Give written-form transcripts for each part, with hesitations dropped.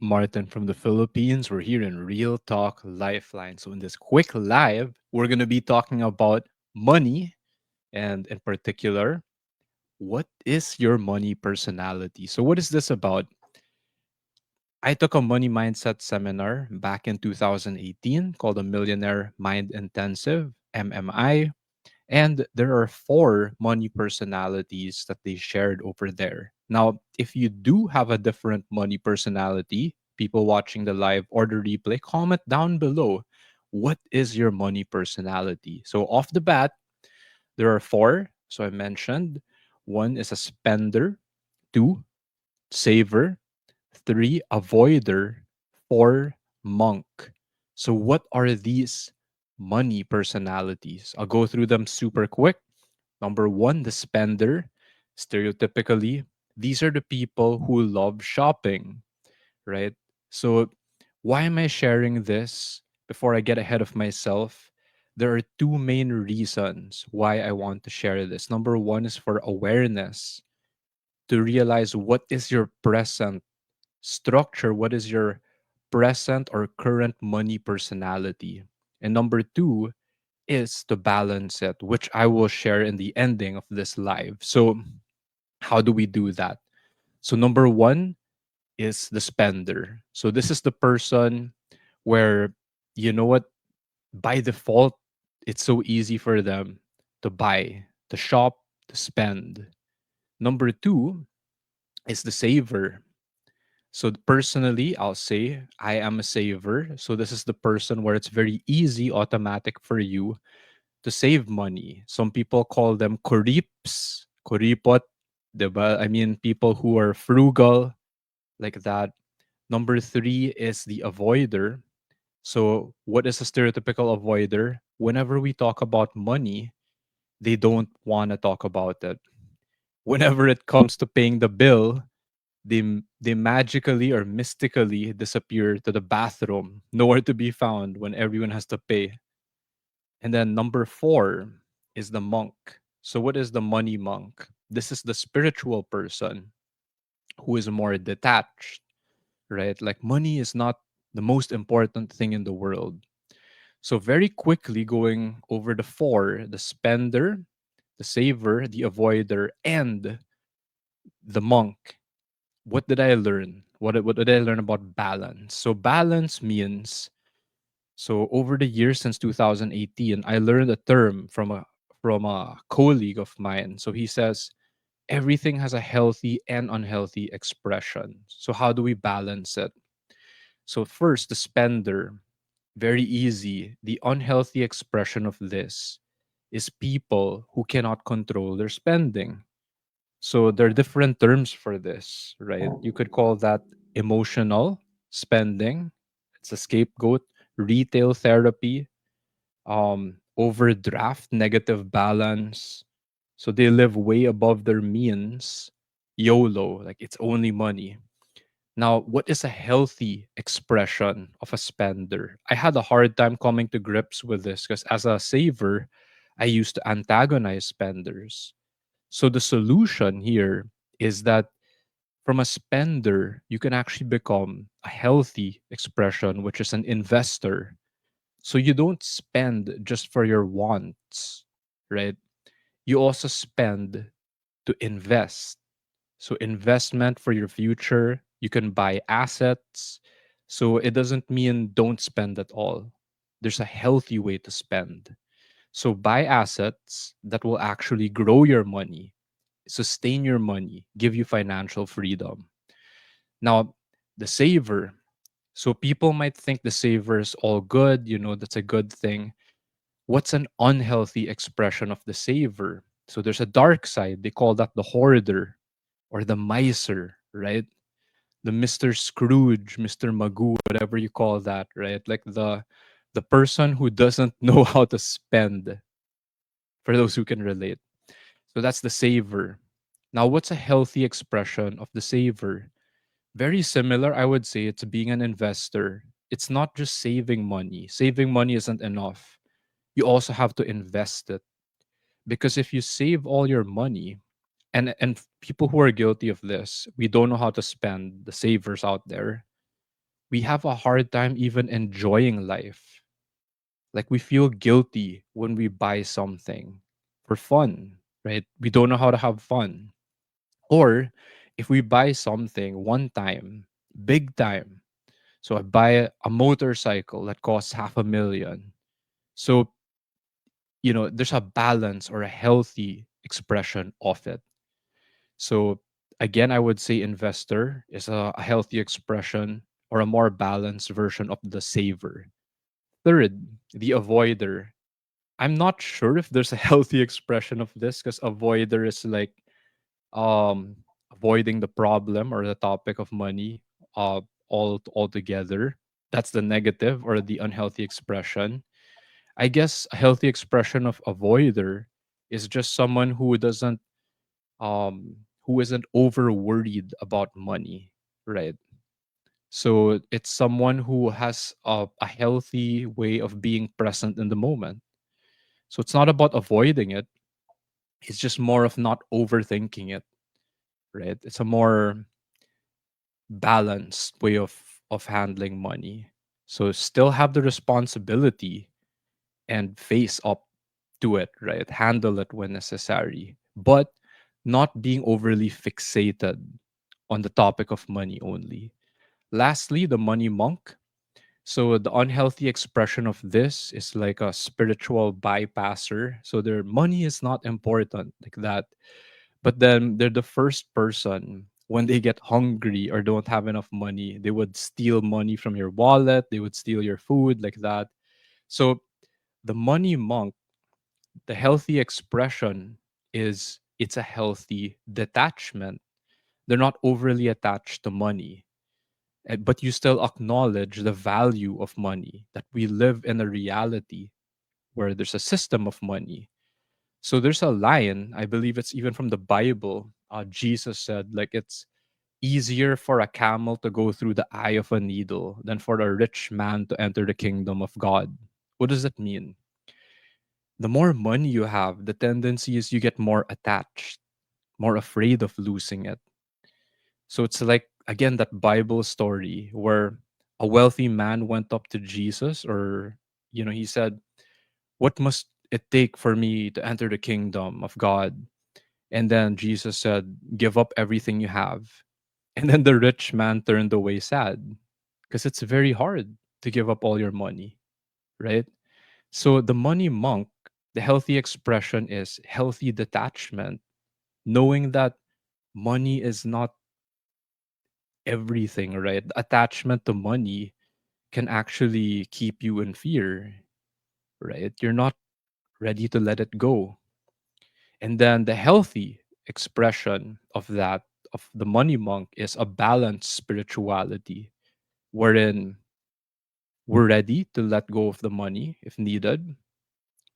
Martin from the Philippines. We're here in Real Talk Lifeline. So, in this quick live, we're going to be talking about money and, in particular, what is your money personality? So, what is this about? I took a money mindset seminar back in 2018 called the Millionaire Mind Intensive, MMI. And there are four money personalities that they shared over there. Now, if you do have a different money personality, people watching the live or the replay, comment down below. What is your money personality? So, off the bat, there are four. So, I mentioned one is a spender, two, saver, three, avoider, four, monk. So, what are these money personalities? I'll go through them super quick. Number one, the spender. Stereotypically, these are the people who love shopping, right? So, why am I sharing this before I get ahead of myself? There are two main reasons why I want to share this. Number one is for awareness, to realize what is your present structure, what is your present or current money personality. And number two is to balance it, which I will share in the ending of this live. So, how do we do that? So, number one is the spender. So, this is the person where, you know what, by default, it's so easy for them to buy, to shop, to spend. Number two is the saver. So personally, I'll say I am a saver. So this is the person where it's very easy, automatic for you to save money. Some people call them kurips, kuripot, diba? I mean, people who are frugal like that. Number three is the avoider. So what is a stereotypical avoider? Whenever we talk about money, they don't want to talk about it. Whenever it comes to paying the bill, they magically or mystically disappear to the bathroom, nowhere to be found when everyone has to pay. And then number four is the monk. So, what is the money monk? This is the spiritual person who is more detached, right? Like, money is not the most important thing in the world. So, very quickly going over the four, the spender, the saver, the avoider, and the monk. What did I learn? What did I learn about balance? So, balance means, so over the years since 2018, I learned a term from a colleague of mine. So he says everything has a healthy and unhealthy expression. So how do we balance it? So first, the spender, very easy. The unhealthy expression of this is people who cannot control their spending. So there are different terms for this, right? You could call that emotional spending. It's a scapegoat, retail therapy, overdraft, negative balance. So they live way above their means. YOLO, like it's only money. Now, what is a healthy expression of a spender? I had a hard time coming to grips with this because as a saver, I used to antagonize spenders. So the solution here is that from a spender, you can actually become a healthy expression, which is an investor. So you don't spend just for your wants, right? You also spend to invest. So investment for your future, you can buy assets. So it doesn't mean don't spend at all. There's a healthy way to spend. So buy assets that will actually grow your money, sustain your money, give you financial freedom. Now, the saver. So people might think the saver is all good, that's a good thing. What's an unhealthy expression of the saver? So there's a dark side. They call that the hoarder or the miser, right? The Mr. Scrooge, Mr. Magoo, whatever you call that, right? Like the person who doesn't know how to spend, for those who can relate. So that's the saver. Now, what's a healthy expression of the saver? Very similar, I would say, to being an investor. It's not just saving money. Saving money isn't enough. You also have to invest it. Because if you save all your money, and people who are guilty of this, we don't know how to spend, the savers out there. we have a hard time even enjoying life. Like we feel guilty when we buy something for fun, right? We don't know how to have fun. Or if we buy something one time, big time. So I buy a motorcycle that costs 500,000. So, there's a balance or a healthy expression of it. So again, I would say investor is a healthy expression or a more balanced version of the saver. Third, the avoider. I'm not sure if there's a healthy expression of this because avoider is like um avoiding the problem or the topic of money altogether. That's the negative or the unhealthy expression. I guess a healthy expression of avoider is just someone who isn't over worried about money, right? So it's someone who has a healthy way of being present in the moment. So it's not about avoiding it, it's just more of not overthinking it, right? It's a more balanced way of handling money. So still have the responsibility and face up to it, right? Handle it when necessary, but not being overly fixated on the topic of money only. Lastly, the money monk. So the unhealthy expression of this is like a spiritual bypasser. So their money is not important like that. But then they're the first person when they get hungry or don't have enough money, they would steal money from your wallet, they would steal your food like that. So the money monk, the healthy expression is it's a healthy detachment. They're not overly attached to money, but you still acknowledge the value of money, that we live in a reality where there's a system of money. So there's a line, I believe it's even from the Bible. Jesus said, like, it's easier for a camel to go through the eye of a needle than for a rich man to enter the kingdom of God. What does that mean? The more money you have, the tendency is you get more attached, more afraid of losing it. So it's like, again, that Bible story where a wealthy man went up to Jesus, or, he said, "What must it take for me to enter the kingdom of God?" And then Jesus said, "Give up everything you have." And then the rich man turned away sad because it's very hard to give up all your money, right? So the money monk, the healthy expression is healthy detachment, knowing that money is not everything, right? Attachment to money can actually keep you in fear, right? You're not ready to let it go. And then the healthy expression of that, of the money monk, is a balanced spirituality wherein we're ready to let go of the money if needed,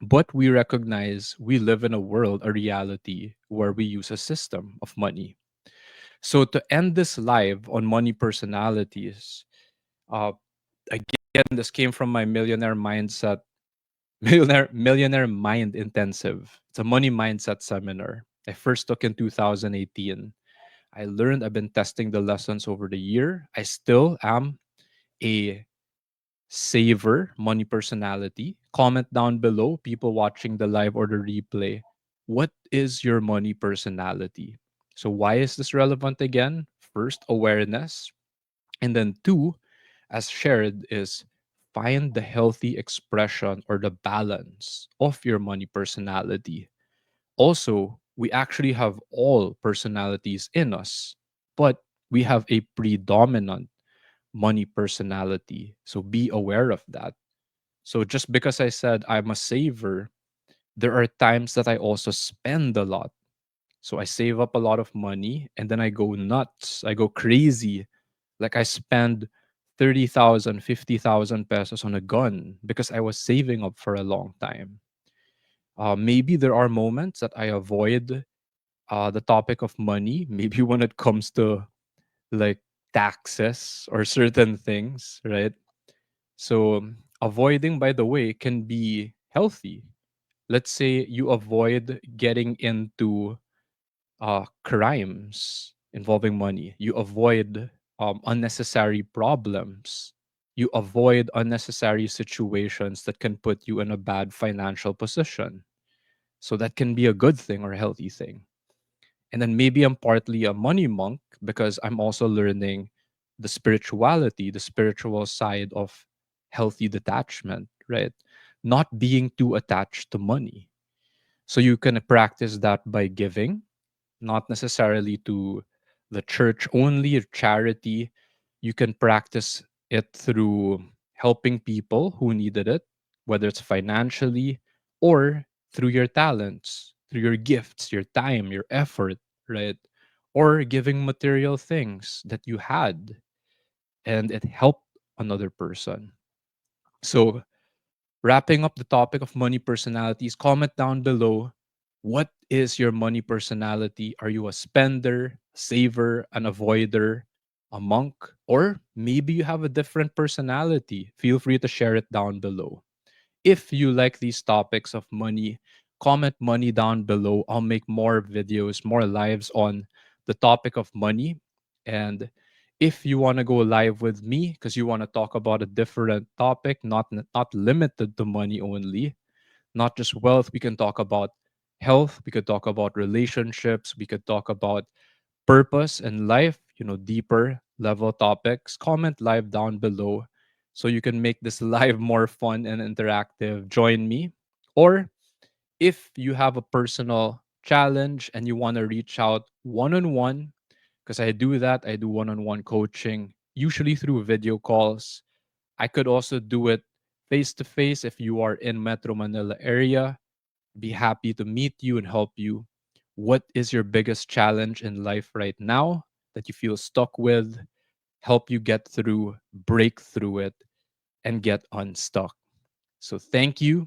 but we recognize we live in a world, a reality where we use a system of money. So to end this live on money personalities, uh, again, this came from my millionaire mindset, millionaire mind intensive. It's a money mindset seminar I first took in 2018. I learned, I've been testing the lessons over the year. I still am a saver money personality. Comment down below, people watching the live or the replay. What is your money personality? So, why is this relevant again? First, awareness. And then, two, as shared, is find the healthy expression or the balance of your money personality. Also, we actually have all personalities in us, but we have a predominant money personality. So be aware of that. So just because I said I'm a saver, there are times that I also spend a lot. So I save up a lot of money and then I go nuts. I go crazy. Like I spend 30,000, 50,000 pesos on a gun because I was saving up for a long time. Maybe there are moments that I avoid the topic of money, maybe when it comes to like taxes or certain things, right? So, avoiding, by the way, can be healthy. Let's say you avoid getting into crimes involving money. You avoid unnecessary problems. You avoid unnecessary situations that can put you in a bad financial position. So that can be a good thing or a healthy thing. And then maybe I'm partly a money monk because I'm also learning the spirituality, the spiritual side of healthy detachment, right? Not being too attached to money. So you can practice that by giving, not necessarily to the church only or charity. You can practice it through helping people who needed it, whether it's financially or through your talents, through your gifts, your time, your effort, right? Or giving material things that you had and it helped another person. So wrapping up the topic of money personalities, comment down below, what is your money personality? Are you a spender, saver, an avoider, a monk? Or maybe you have a different personality. Feel free to share it down below. If you like these topics of money, comment money down below. I'll make more videos, more lives on the topic of money. And if you want to go live with me because you want to talk about a different topic, not limited to money only, not just wealth, we can talk about health, we could talk about relationships, we could talk about purpose and life, deeper level topics. Comment live down below so you can make this live more fun and interactive. Join me. Or if you have a personal challenge and you want to reach out one on one, because I do that, I do one on one coaching, usually through video calls. I could also do it face to face if you are in Metro Manila area. Be happy to meet you and help you. What is your biggest challenge in life right now that you feel stuck with? Help you get through, break through it, and get unstuck. So thank you.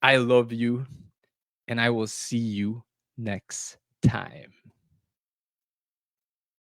I love you, and I will see you next time.